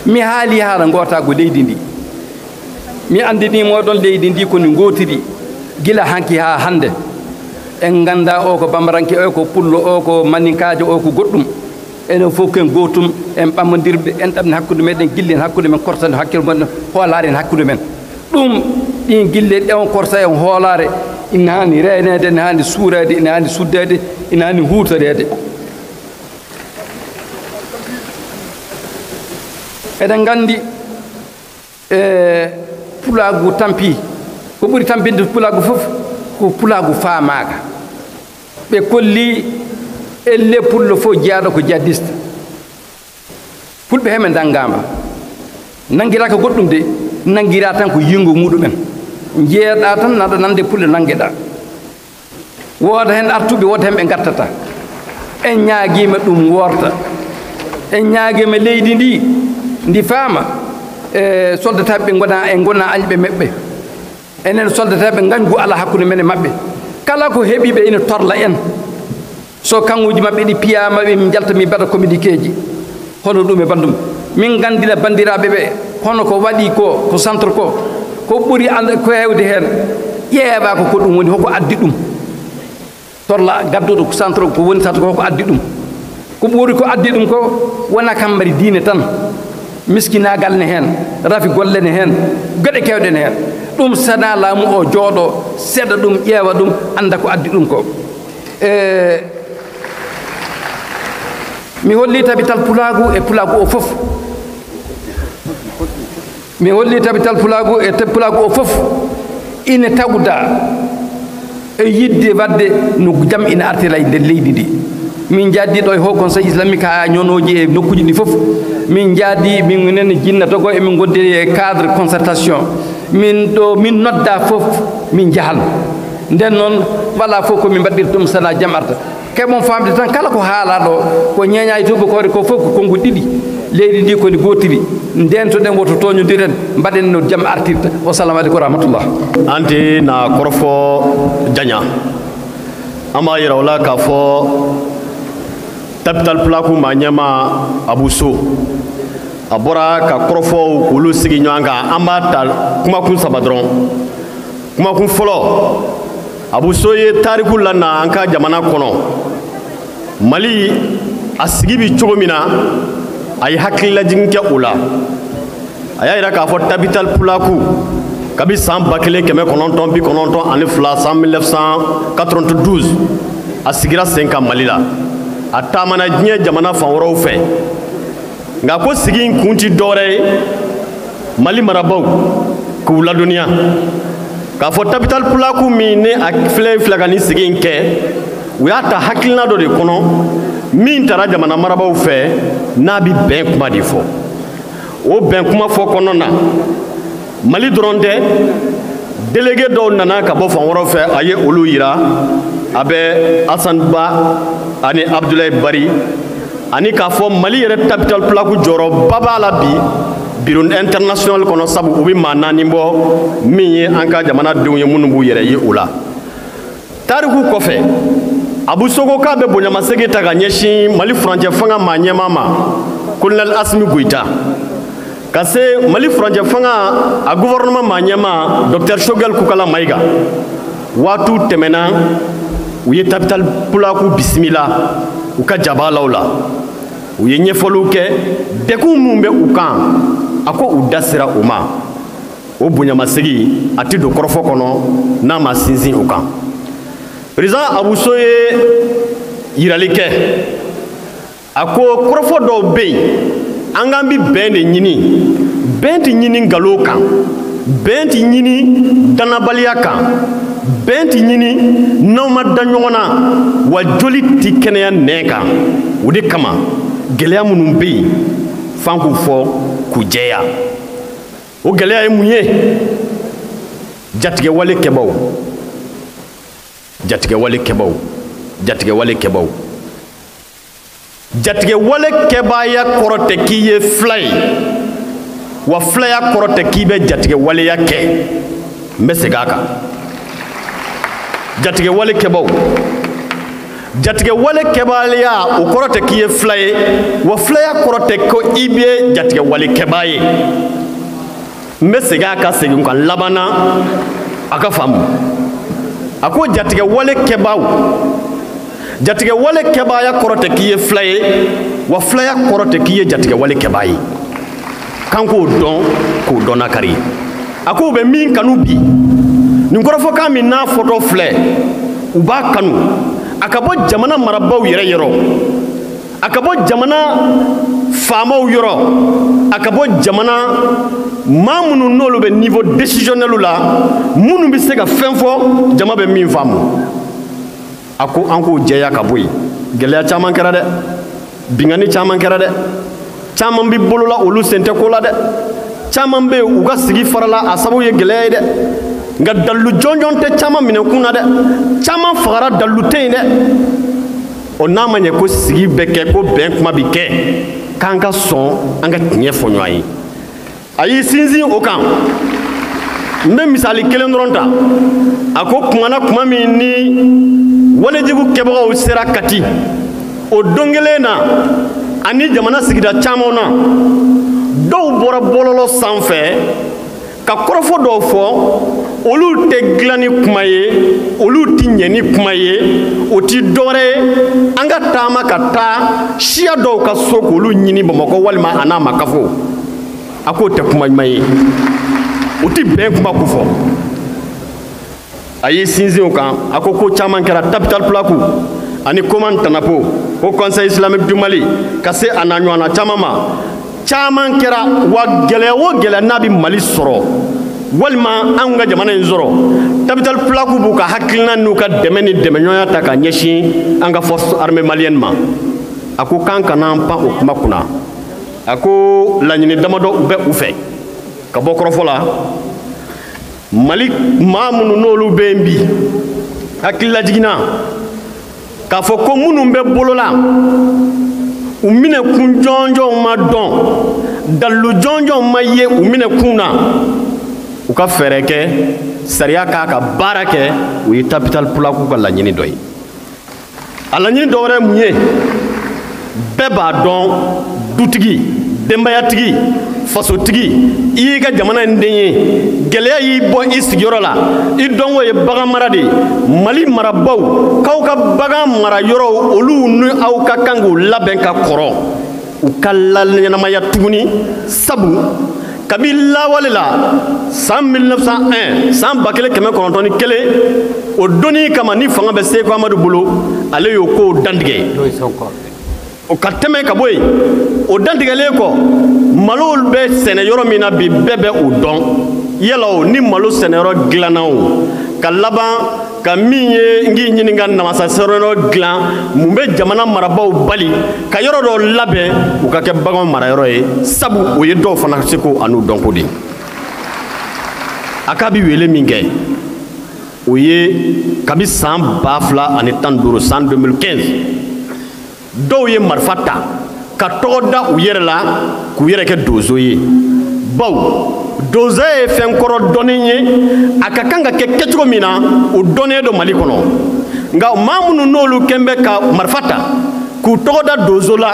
mi haali haala gootago leydi ndi mi andini moɗon leydi ndi koni gootiri gila hanki ha hande en ganda o ko bamaranke o ko pullo o ko maninkaajo o ko goɗɗum enen fof ken gootum en ɓammodirɓe en ɗamni hakkude meɗen gilli en hakkude men kortade hakkille gonɗen hoolare en hakkude men ɗum ɗin gille ɗe on korta en hoolare ina hani renede ina hani suurede ina hani suddede ina hani huutorede eɗen gandi Pulaagu tampi ko ɓuri tampinde Pulaagu fof ko Pulaagu faamaaka ɓe kolli elle pullo fof jeyaaɗo ko jaddista fulɓe hemen danngama nanngiraka goɗɗum de nanngira tan ko yingo muɗumen jeeɗa tan naɗa nande pulle nanngeɗa wooda hen artuɓe wooda hen ɓe gartata en ñaaguima ɗum worta en ñaaguima leydi ndi faama soldataɓe ɓe gona añɓe meɓɓe enen soldataɓe gañgu ala hakkude men e maɓɓe kala ko heeɓiɓe ina torla en so kanŋuji maɓɓe ɗi piyama ɓe min jalta mi mbaɗa communiqué ji hono ɗum e bandum min gandina bandiraɓe ɓe hono ko waɗi ko centre ko ɓuri ko hewde hen ƴeeɓa ko ɗum woni hoko addi ɗum torla gadduɗo ko centre ko woni centre ko hoko addi ɗum ko ɓuri ko addi ɗum ko wona kam mari diine tan miskinagal ne hen rafi golle ne hen gueɗe kewɗe ne hen ɗum sana laamu o jooɗo seeɗa ɗum ƴeewa ɗum anda ko addi ɗum ko mi holli tabital Pulaagu e Pulaagu o fof mi holli tabital Pulaagu e Pulaagu o fof ina tawda e yidde wadde no jam ina artira e nder leydi ndi min jaadi ɗo e Haut Conseil islamique ha ñonoji e nokkuji ɗi fof min jaadi min nene jinna togo e min gonde e cadre concertation min ɗo min nodda fof min jahal nden noon wala fof komin mbaɗɗir ɗum sana jam arta keɓon famde tan kala ko haala ɗo ko ñeña e tubakore ko fof ko konngol ɗiɗi leydi ndi koni gotiri ndentoɗen woto toñodiren mbaɗen no jam artirta wassalamu aleykum wa rahmatullah anti na korofo jaña ama yira wala ka fo tabital Pulaagu ma ñama Abou Sow a bɔra ka kɔrɔfɔw k'olu sigi ɲɔgɔn kan an b'a ta kumakun saba dɔrɔn kumakun fɔlɔ Abou Sow ye tariku lana an ka jamana kɔnɔ Mali a sigi bi cogo min na a ye hakililajigin kɛ o la a y'a yira k'a fɔ tabital Pulaagu kabi san 1992 san 1992 a sigira sen kan Mali la a taamana diɲɛ jamana fan wɛrɛw fɛ nka ko sigi in kun ti dɔwɛrɛ ye Mali marabaw k'u ladɔnniya k'a fɔ tabital Pulaagu min ne a filɛ ka nin sigi in kɛ u y'a ta hakilina dɔ de kɔnɔ min taara jamana marabaw fɛ n'a bi bɛn kuma de fɔ o bɛn kuma fɔ kɔnɔ na Mali dɔrɔn tɛ délégué dɔw nana ka bɔ fan wɛrɛw fɛ a ye olu yira a bɛ Asan Ba ani Abdoulaye Bari ani k'a fɔ Mali yɛrɛ tabital Pulaagu jɔyɔrɔba b'a la bi bureau international kɔnɔ sabu u bɛ maa naani bɔ min ye an ka jamanadenw ye minnu b'u yɛrɛ ye o la tariku kɔfɛ Abou Sow ko k'a bɛ bonyamasegin ta ka ɲɛsin Mali furancɛ fanga maa ɲɛmaa ma colonel Asimi Goïta ka se Mali furancɛ fanga a gouvernement maa ɲɛmaa docteur Choguel Kukala Mayiga waatiw tɛmɛna u ye tabital Pulaagu bisimila u ka jabalaw la u ye ɲɛfɔliw kɛ degun minnu bɛ u kan a ko u da sera u ma o bonyamasegin a tɛ don kɔrɔfɔ kɔnɔ n'a ma sinsin u kan président Abou Sow ye yirali kɛ a ko kɔrɔfɔ dɔw bɛ yen an k'an bi bɛn de ɲini bɛn tɛ ɲini nkalon kan bɛn tɛ ɲini danabaliya kan bɛn tɛ ɲini n'aw ma da ɲɔgɔn na wa joli tɛ kɛnɛya nɛn kan o de kama gɛlɛya minnu bɛ yen f'an k'u fɔ k'u jɛya o gɛlɛya ye mun ye jatigɛwale kɛbaaw jatigɛwale kɛbaaw jatigɛwale kɛbaaw jatigɛwale kɛbaaya kɔrɔ tɛ k'i ye fila ye wa filaya kɔrɔ tɛ k'i bɛ jatigɛwaleya kɛ n bɛ segin a kan jatigɛwale kɛbaaw jatigɛ wale kɛbaliya o kɔrɔ tɛ k'i ye fila ye wa filaya kɔrɔ tɛ ko i bɛ jatigɛ wale kɛba ye n bɛ segin a ka segin ka labanna a ka faamu a ko jatigɛ wale kɛbaw jatigɛ wale kɛbaya kɔrɔ tɛ k'i ye fila ye wa filaya kɔrɔ tɛ k'i ye jatigɛ wale kɛba ye kan k'o dɔn k'o dɔn nakari a ko u bɛ min kanu bi nin kɔrɔfɔkan min n'a fɔtɔ filɛ u b'a kanu a ka bɔ jamana marabaw yɛrɛ yɔrɔ a ka bɔ jamana faamaw yɔrɔ a ka bɔ jamana maa minnu n'olu bɛ niveau décisionnel la minnu bɛ se ka fɛn fɔ jama bɛ min faamu a ko an k'o jɛya ka bɔ yen gɛlɛya caman kɛra dɛ bingani caman kɛra dɛ caman bɛ bolola olu sen tɛ ko la dɛ caman bɛ yen u ka sigi farala a sababu ye gɛlɛya ye dɛ nka dalu jɔnjɔn tɛ caman minɛ kun na dɛ caman fagara dalu tɛ yen dɛ o n'a ma ɲɛ ko sigi bɛ kɛ ko bɛn kuma bi kɛ k'an ka sɔn an ka tiɲɛ fɔ ɲɔgɔn ye a y'i sinsin o kan n bɛ misali kelen dɔrɔn ta a ko kumana kuma min ni walejugu kɛbagaw sera Kati o don kelen na ani jamana sigida caman na dɔw bɔra bɔlɔlɔ sanfɛ ka kɔrɔfɔ dɔw fɔ olu tɛ dilan ni kuma ye olu tɛ ɲɛ ni kuma ye o ti dɔwɛrɛ ye an ka taama ka taa siya dɔw ka so k'olu ɲini Bamakɔ walima a n'a ma kafo a k'o tɛ kuma ɲuman ye o ti bɛn kuma ko fɔ a y'i sinsin o kan a ko caman kɛra Tabital Pulaagu ani Koman Tanapo o Conseil islamique du Mali ka se a na ɲɔgɔnna caman ma caman kɛra wa gɛlɛya o gɛlɛya n'a bɛ Mali sɔrɔ walima an ka jamana in sɔrɔ Tabital Pulaagu b'u ka hakilina n'u ka dɛmɛ ni dɛmɛɲɔgɔnya ta ka ɲɛsin an ka force armée malienne ma a ko k'an kana pan o kuma kunna a ko laɲini damadɔ u bɛ u fɛ ka bɔ kɔrɔfɔ la Mali maa minnu n'olu bɛ yen bi hakilila jiginna k'a fɔ ko minnu bɛ bolola u minɛkun jɔnjɔnw ma dɔn dalu jɔnjɔnw ma ye u minɛkun na u ka fɛɛrɛ kɛ sariya k'a ka baara kɛ o ye Tabital Pulaagu ka laɲini dɔ ye a laɲini dɔ wɛrɛ mun ye bɛɛ b'a dɔn dutigi denbayatigi fasotigi i y'i ka jamana in den ye gɛlɛya y'i bɔ i sigiyɔrɔ la i dɔnko ye bagan mara de ye Mali marabaw k'aw ka bagan mara yɔrɔw olu ni aw ka kan k'u labɛn ka kɔrɔ u ka laɲɛnamaya tuguni sabu kabi lawale la san 1901 san 1901 o donni kama ni fanga bɛ Seku Amadu bolo ale y'o ko dantigɛ o ka tɛmɛ ka bɔ yen o dantigɛlen kɔ malo bɛ sɛnɛ yɔrɔ min na bi bɛɛ bɛ o dɔn yala o ni malo sɛnɛyɔrɔ dilanna o ka laban ka min ye n k'i ɲininka namasa sɛnɛyɔrɔ dilan mun bɛ jamana marabaw bali ka yɔrɔ dɔ labɛn u ka kɛ bagan marayɔrɔ ye sabu o ye dɔw fana se ko an'u dɔnko de a k'a bɛ wele min kɛ o ye kabi san 2015 san 2015 dɔw ye marifa ta ka tɔgɔ da u yɛrɛ la k'u yɛrɛ kɛ donso ye baw donso ye fɛn kɔrɔ dɔnnen ye a ka kan ka kɛ kɛcogo min na o dɔnnen don Mali kɔnɔ nka maa minnu n'olu kɛn bɛ ka marifa ta k'u tɔgɔ da donso la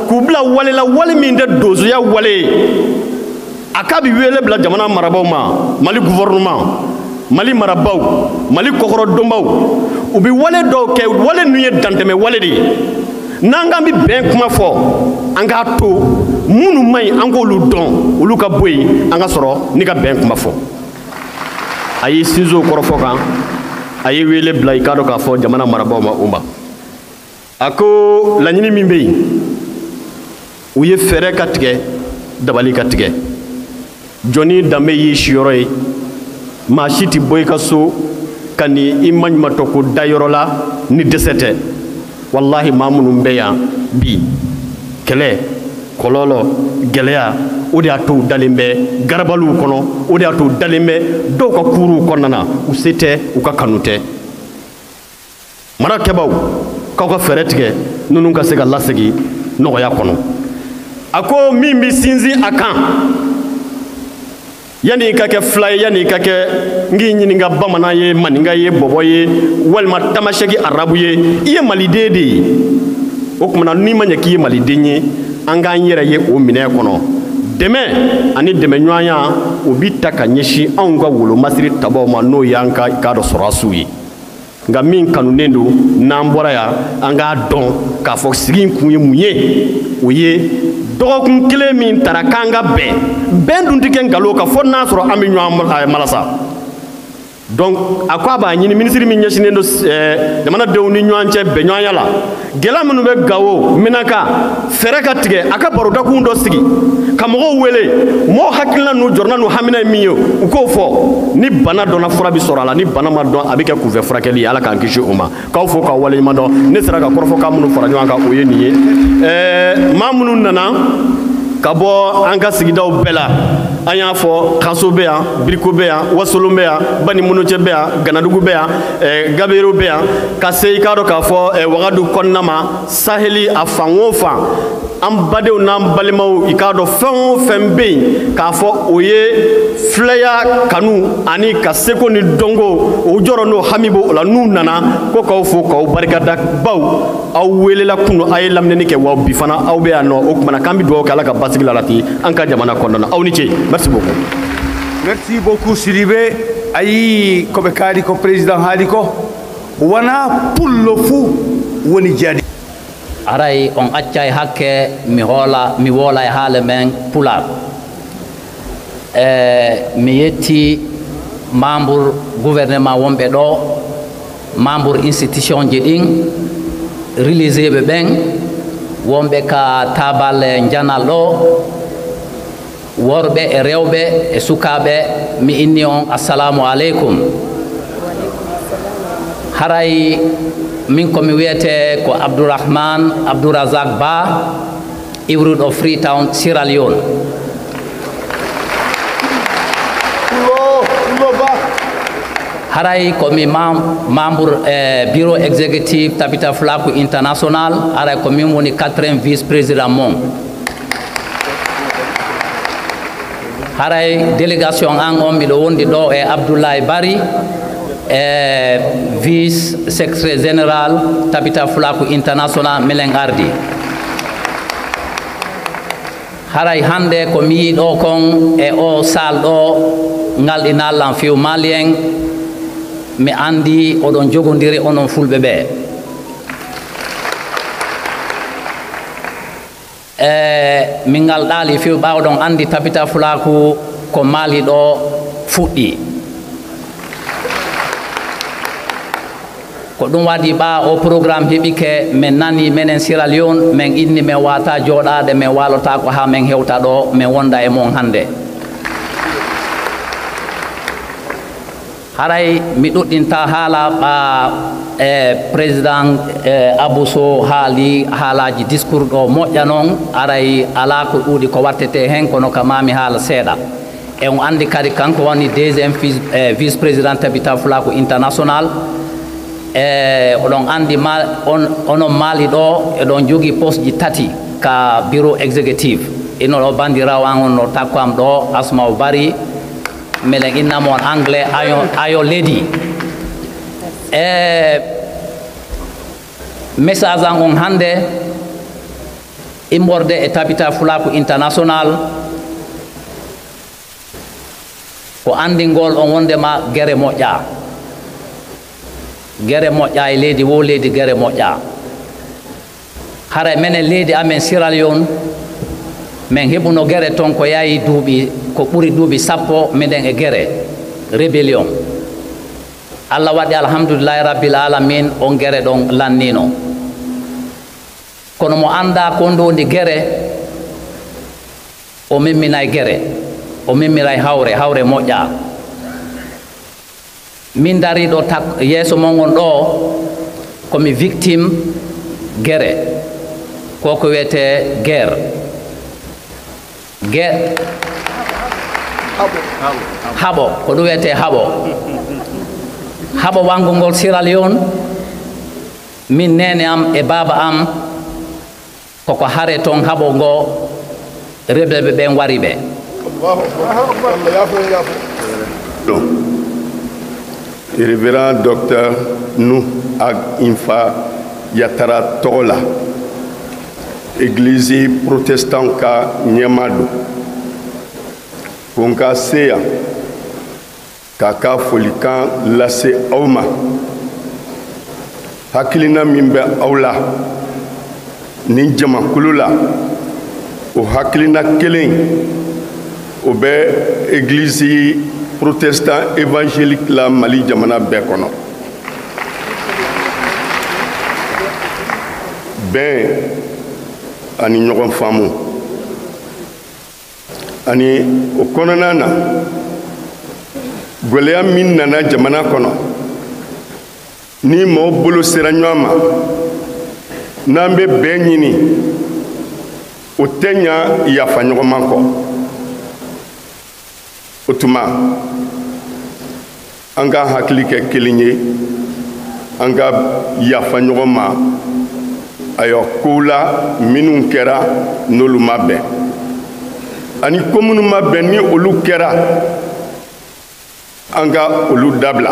k'u bila wale la wale min tɛ donsoya wale ye a k'a bɛ wele bila jamana marabaw ma Mali gouvernement Mali marabaw Mali kɔkɔrɔdonbaw u bɛ wale dɔw kɛ wale ninnu ye dantɛmɛ wale de ye n'an k'an bɛ bɛn kuma fɔ an k'a to minnu man ɲi an k'olu dɔn olu ka bɔ yen an ka sɔrɔ ni ka bɛn kuma fɔ a y'i sinsin o kɔrɔfɔ kan a ye wele bila i k'a dɔn k'a fɔ jamana marabaw ma o ma a ko laɲini min bɛ yen u ye fɛɛrɛ ka tigɛ dabali ka tigɛ jɔnni danbe y'i siyɔrɔ ye maa si tɛ bɔ i ka so ka ni i maɲumantɔ ko dayɔrɔ la ni dɛsɛ tɛ wallahi maa minnu bɛ yan bi kɛlɛ kɔlɔlɔ gɛlɛya o de y'a to u dalen bɛ garabaliw kɔnɔ o de y'a to u dalen bɛ dɔw ka kuruw kɔnɔna na u se tɛ u ka kanu tɛ marakɛbaw k'aw ka fɛɛrɛ tigɛ ninnu ka se ka lasegin nɔgɔya kɔnɔ a ko min bɛ sinsin a kan yani ka ke fly yani ka ke ngi ñininga bamana ye maninga ye bobo ye walma tamashegi arabu ye iye malidede o kuma ni manya ki malidenye anga yere ye o mine kono deme ani deme nyoanya o bitta ka nyeshi anga wolo masiri tabo ma no yanka ka do sorasu yi nga min kanu nendo nambora ya anga don ka fo sigin kunye munye o ye dogokun kile min tarakanga ben dun tiken galo ka fo na soro ami nywa malasa donc akwa ba nyini ministre min nyashine do demana dewni nywanche be nywanyala gela minu be gawo minaka fereka tige aka baroda ku ndo sigi kamogo wele mo hakilla no jorna no hamina miyo uko fo ni bana dona fura bi sorala ni bana ma don abike ku ve furakeli ala kan kishi uma ka fo ka wale ma don ne sera ka korfo ka munu fara nyanka o yeniye mamunu nana kabo anka sigidaw bela anya fo khaso be ya briko be ya wasolo be ya bani munoche be ya ganadugu be ya gabero be ya ka sey ka do ka fo wagadu konnama saheli afangofa am badew nam balimaw ikado fembe ka fo oye flaya kanu ani ka seko ni dongo o joro no hamibo la nu nana ko ka fo ko barkada baw aw welela kuno ay lamne ni ke waw bi fana aw be ya no o kuma kambi do kala ka basigla lati anka jamana kondona aw ni ci merci beaucoup. Merci beaucoup Sidibé. Ayi ko be kadi ko président haliko wana pullo fu woni jadi. Aray on accay hakke mi wola e haala men Pulaar. Mi yetti membre gouvernement wonɓe ɗo membre institution ji ɗin religieux ɓen wonɓe ka tabal janal ɗo worɓe e rewɓe e sukaɓe mi inni on assalamu aleykum. Haray min komi wiyete ko Abdourahman Abdourazak Ba iwruɗo Freetown Sierra Leone. Haray komi membre bureau exécutif Tabital Fulaku International. Haray komin woni 4e vice président mon. Haray délégation an on miɗo wondi ɗo e Abdoulaye Bari vice secrétaire général Tabital Fulaku International milen ardi. Haray hande ko mi yiɗo kon e o sal ɗo ngal inallan few malien mi andi oɗon jogodiri onon fulɓe ɓe. Min ngal ɗaali few ɓawɗon andi Tabital Fulaku ko Mali ɗo fuɗɗi. Ko ɗum waɗi ɓa o programme heɓike min nani menen Sierra Leone min inni min wata joɗade min walota ko ha min hewta ɗo min wonda e mon hande. Haray mi ɗuɗɗinta haala ɓa président Abou Sow haali haalaji discours ɗo moƴƴa noon aray ala ko ɗuuɗi ko wattete hen kono ka mami haala seeɗa. E on andi kadi kanko woni 2e vice président Tabital Fulaku International. Oɗon andi onon Mali ɗo eɗon jogui poste ji tati ka bureau exécutif. Ino ɗo bandirawo an on no takko am ɗo Asmaw Bari melen innamon anglais ayo lady. Message an on hande immorde e Tabital Fulaku International ko andingol on wondema guere moƴƴa. Guere moƴƴa e leydi wo leydi guere moƴƴa. Hara menen leydi amen Sierra Leone men heɓuno guere ton ko yayi duuɓi ko ɓuri duuɓi 10 minen e guere rébellion. Allah waɗi alhamdulillahi rabbil alamin on guere ɗon lannino. Kono mo anda ko ndondi guere o memminay guere o memmiray hawre moƴƴa. Min dari ɗo yeeso mon on ɗo komi victime guerre koko wiyete guerre haɓo ko ɗum wiyete haɓo wango ngol Sierra Leone. Min nene am e baba am koko hare toon haɓo ngo rebelɓe ɓen wari ɓe Révérend docteur Nou Ag Infa Yatara Tola, Église protestante ka Nyamado, Konka Seya, Kaka Folikan Lase Auma, Hakilina Mimbe Aula, Ninjama Kulula, O Hakilina Kelen, Obe Église protestant évangélique la Mali jamana bekono. Ben ani ɲɔgɔn faamu ani o kɔnɔna na gwɛlɛya min nana jamana kɔnɔ ni maaw bolo sera ɲɔgɔn ma n'an bɛ bɛn ɲini o tɛ ɲa yafa ɲɔgɔnma kɔ o tuma an ka hakili kɛ kelen ye an ka yafa ɲɔgɔn ma ayiwa kow la minnu kɛra n'olu ma bɛn ani ko minnu ma bɛn ni olu kɛra an ka olu dabila.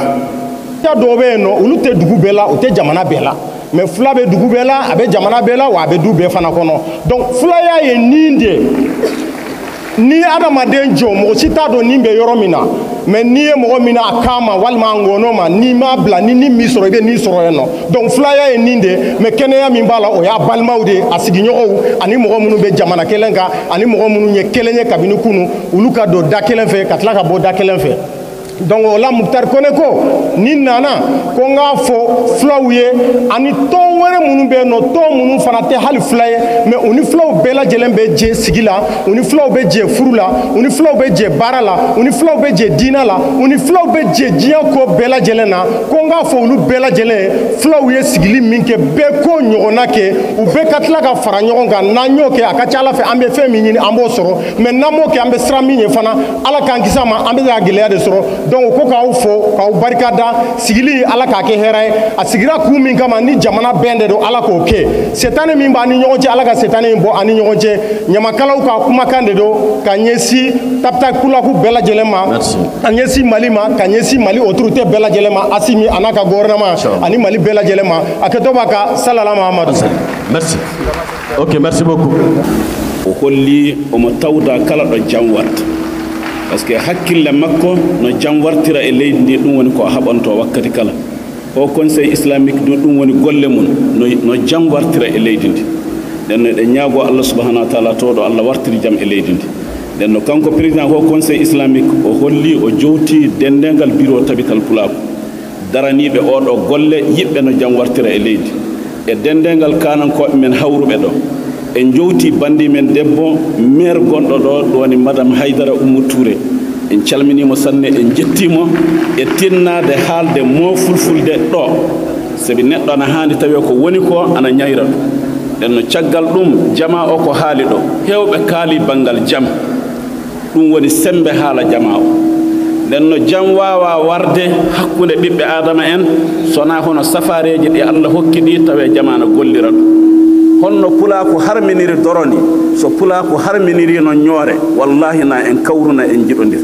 dɔw bɛ yen nɔ olu tɛ dugu bɛɛ la u tɛ jamana bɛɛ la mais fula bɛ dugu bɛɛ la a bɛ jamana bɛɛ la wa a bɛ du bɛɛ fana kɔnɔ donc fulaya ye nin de ni adamaden jɔ mɔgɔ si t'a dɔn nin bɛ yɔrɔ min na mais n'i ye mɔgɔ min a kan ma walima a ngɔnɔ ma n'i m'a bila ni nin min sɔrɔ i bɛ nin sɔrɔ yen nɔ donc fulaya ye nin de mais kɛnɛya min b'a la o y'a balimaw de a sigiɲɔgɔnw ani mɔgɔ minnu bɛ jamana kelen kan ani mɔgɔ minnu ye kelen ye kabini kunu olu ka don da kelen fɛ ka tila ka bɔ da kelen fɛ. Donc o la Muktar Kone ko ni nana ko n k'a fɔ fulaw ye ani tɔn wɛrɛ minnu bɛ yen nɔ tɔn minnu fana tɛ hali fula ye mais u ni fulaw bɛɛ lajɛlen bɛ jɛ sigi la u ni fulaw bɛ jɛ furu la u ni fulaw bɛ jɛ baara la u ni fulaw bɛ jɛ diinɛ la u ni fulaw bɛ jɛ diɲɛ ko bɛɛ lajɛlen na ko n k'a fɔ olu bɛɛ lajɛlen ye fulaw ye sigili min kɛ bɛɛ ko ɲɔgɔnna kɛ u bɛɛ ka tila ka fara ɲɔgɔn kan n'an y'o kɛ a ka ca Ala fɛ an bɛ fɛn min ɲini an b'o sɔrɔ mais n'an m'o kɛ an bɛ siran min ye fana Ala k'an kisi a ma an bɛ se ka gɛlɛya de sɔrɔ. Donc ko k'aw fo k'aw barikada sigili Ala k'a kɛ hɛrɛ ye a sigira kun min kama ni jamana bɛn de don Ala k'o kɛ setani min b'a ni ɲɔgɔn cɛ Ala ka setani in bɔ ani ɲɔgɔn cɛ ɲamakalaw ka kumakan de don ka ɲɛsin Tabital Pulaagu bɛɛ lajɛlen ma ka ɲɛsin Mali ma ka ɲɛsin Mali autorité bɛɛ lajɛlen ma Asimi a n'a ka gouvernement ani Mali bɛɛ lajɛlen ma a kɛtɔ b'a ka salala Mahamadu. Merci. Ok, merci beaucoup. O holli omo tawda kala ɗo jam watta par ce que hakkille makko no jam wartira e leydi ndi ɗum woni ko haɓanto wakkati kala o conseil islamique ɗum ɗum woni golle mum no jam wartira e leydi ndi nden no eɗen ñaago Allah subahanahu wa taala to ɗo Allah wartiri jam e leydi ndi nden no kanko président ko conseil islamique o holli o jowti dendengal bureau Tabital Pulaagu daraniɓe oɗo golle yiɓɓe no jam wartira e leydi e dendengal kanankoɓe men hawruɓe ɗo en jowti bandi men debbo maire gonɗo ɗo woni madame Haydara Oumou Touré en calminimo sanne en jettimo e tinnade haalde mo fulfulde ɗo sabi neɗɗo ana haandi tawi ko woni ko ana ñayra ɗum nden no caggal ɗum jama o ko haali ɗo hewɓe kaali banggal jam ɗum woni sembe haala jama o nden no jam wawa warde hakkunde ɓiɓɓe adama en sona hono safareji ɗi Allah hokki ɗi tawe jama no gollira ɗum honno Pulaaku harminiri doroni so Pulaaku harminiri no ñoore wallahi na en kawruna en jiɗondir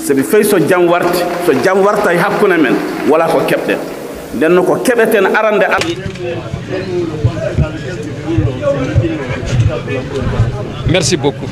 sabi fay so jam warta e hakkunde men wala ko keɓɗen nden no ko keɓeten arande Merci beaucoup.